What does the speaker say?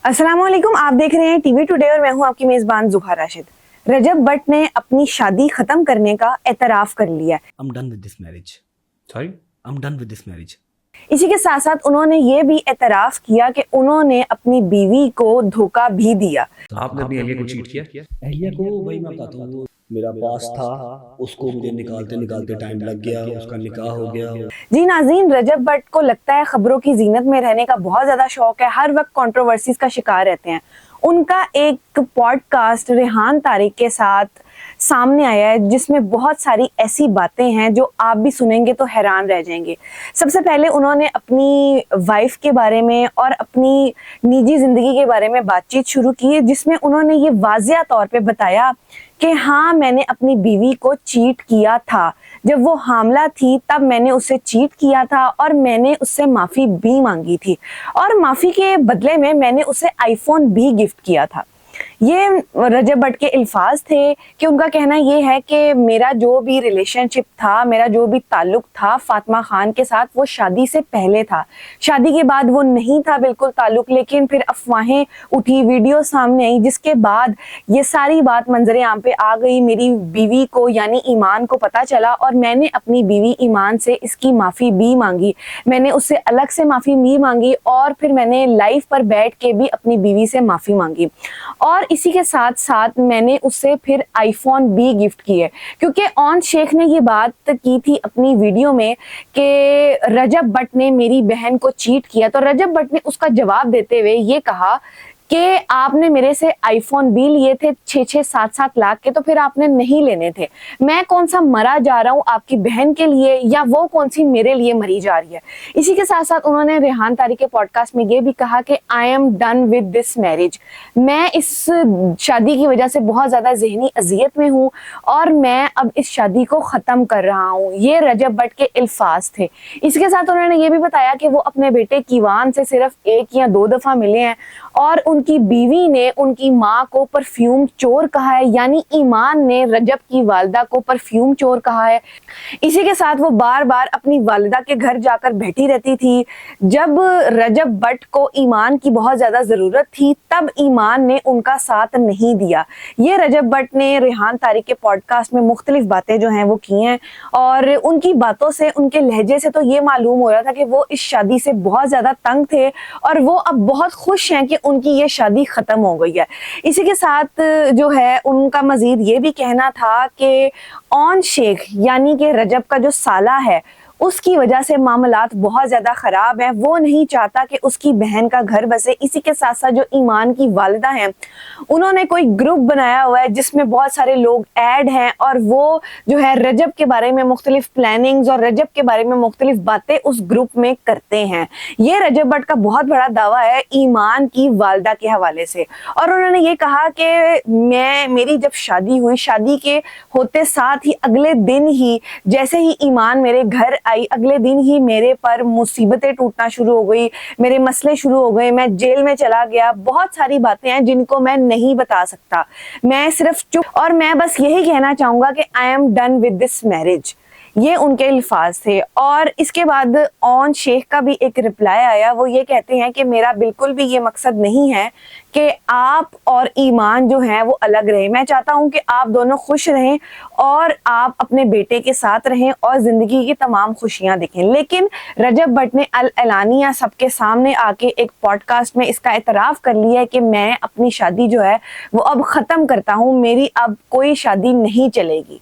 अस्सलाम वालेकुम, आप देख रहे हैं टीवी टुडे और मैं हूं आपकी मेजबान जुहा राशिद। रजब भट्ट ने अपनी शादी खत्म करने का एतराफ कर लिया। I'm done with this marriage. Sorry? I'm done with this marriage. इसी के साथ साथ उन्होंने ये भी एतराफ किया कि उन्होंने अपनी बीवी को धोखा भी दिया। आपने अपनी अहलिया को चीट किया? अहलिया को वही मैं बताता हूँ, मेरा पास था, उसको मुझे निकालते निकालते टाइम लग गया, उसका निकाह हो गया। जी नाज़रीन, रजब भट्ट को लगता है खबरों की जीनत में रहने का बहुत ज्यादा शौक है, हर वक्त कंट्रोवर्सीज का शिकार रहते हैं। उनका एक पॉडकास्ट रेहान तारिक के साथ सामने आया है जिसमें बहुत सारी ऐसी बातें हैं जो आप भी सुनेंगे तो हैरान रह जाएंगे। सबसे पहले उन्होंने अपनी वाइफ के बारे में और अपनी निजी जिंदगी के बारे में बातचीत शुरू की, जिसमें उन्होंने ये वाज़िया तौर पे बताया कि हाँ, मैंने अपनी बीवी को चीट किया था। जब वो हामला थी तब मैंने उससे चीट किया था और मैंने उससे माफ़ी भी मांगी थी और माफ़ी के बदले में मैंने उसे आईफोन भी गिफ्ट किया था। ये रजब भट्ट के अल्फाज थे कि उनका कहना ये है कि मेरा जो भी रिलेशनशिप था, मेरा जो भी ताल्लुक था फातिमा खान के साथ, वो शादी से पहले था। शादी के बाद वो नहीं था बिल्कुल ताल्लुक, लेकिन फिर अफवाहें उठी, वीडियो सामने आई, जिसके बाद ये सारी बात मंजरे आम पे आ गई। मेरी बीवी को यानी ईमान को पता चला और मैंने अपनी बीवी ईमान से इसकी माफ़ी भी मांगी। मैंने उससे अलग से माफ़ी भी मांगी और फिर मैंने लाइव पर बैठ के भी अपनी बीवी से माफ़ी मांगी और इसी के साथ साथ मैंने उससे फिर आईफोन भी गिफ्ट किए, क्योंकि ऑन शेख ने ये बात की थी अपनी वीडियो में कि रजब भट्ट ने मेरी बहन को चीट किया। तो रजब भट्ट ने उसका जवाब देते हुए ये कहा कि आपने मेरे से आईफोन भी लिए थे 6-6, 7-7 लाख के, तो फिर आपने नहीं लेने थे। मैं कौन सा मरा जा रहा हूँ आपकी बहन के लिए या वो कौन सी मेरे लिए मरी जा रही है। इसी के साथ साथ उन्होंने रेहान तारिक के पॉडकास्ट में ये भी कहा कि I am done with this marriage. मैं इस शादी की वजह से बहुत ज़्यादा जहनी अजियत में हूँ और मैं अब इस शादी को ख़त्म कर रहा हूँ। ये रजब भट्ट के अल्फाज थे। इसके साथ उन्होंने ये भी बताया कि वो अपने बेटे कीवान से सिर्फ 1 या 2 दफ़ा मिले हैं और उनकी बीवी ने उनकी माँ को परफ्यूम चोर कहा है, यानी ईमान ने रजब की वालिदा को परफ्यूम चोर कहा है। इसी के साथ वो बार बार अपनी वालिदा के घर जाकर बैठी रहती थी। जब रजब भट्ट को ईमान की बहुत ज़्यादा ज़रूरत थी तब ईमान ने उनका साथ नहीं दिया। ये रजब भट्ट ने रेहान तारिक के पॉडकास्ट में मुख्तलिफ बातें जो हैं वो की हैं और उनकी बातों से, उनके लहजे से तो ये मालूम हो रहा था कि वो इस शादी से बहुत ज़्यादा तंग थे और वो अब बहुत खुश हैं कि उनकी ये शादी खत्म हो गई है। इसी के साथ जो है उनका मजीद ये भी कहना था कि ऑन शेख यानी कि रजब का जो साला है उसकी वजह से मामलात बहुत ज़्यादा ख़राब हैं। वो नहीं चाहता कि उसकी बहन का घर बसे। इसी के साथ साथ जो ईमान की वालिदा हैं उन्होंने कोई ग्रुप बनाया हुआ है जिसमें बहुत सारे लोग ऐड हैं और वो जो है रजब के बारे में मुख्तलिफ प्लानिंग्स और रजब के बारे में मुख्तलिफ बातें उस ग्रुप में करते हैं। ये रजब भट्ट का बहुत बड़ा दावा है ईमान की वालिदा के हवाले से और उन्होंने ये कहा कि मेरी जब शादी हुई, शादी के होते साथ ही अगले दिन ही जैसे ही ईमान मेरे घर आई, अगले दिन ही मेरे पर मुसीबतें टूटना शुरू हो गई, मेरे मसले शुरू हो गए, मैं जेल में चला गया। बहुत सारी बातें हैं जिनको मैं नहीं बता सकता, मैं सिर्फ चुप और मैं बस यही कहना चाहूँगा कि I am done with this marriage. ये उनके अल्फाज थे। और इसके बाद ऑन शेख का भी एक रिप्लाई आया। वो ये कहते हैं कि मेरा बिल्कुल भी ये मकसद नहीं है कि आप और ईमान जो हैं वो अलग रहें। मैं चाहता हूँ कि आप दोनों खुश रहें और आप अपने बेटे के साथ रहें और ज़िंदगी की तमाम खुशियाँ देखें। लेकिन रजब भट्ट ने अल-एलानिया सबके सामने आके एक पॉडकास्ट में इसका एतराफ़ कर लिया है कि मैं अपनी शादी जो है वो अब ख़त्म करता हूँ, मेरी अब कोई शादी नहीं चलेगी।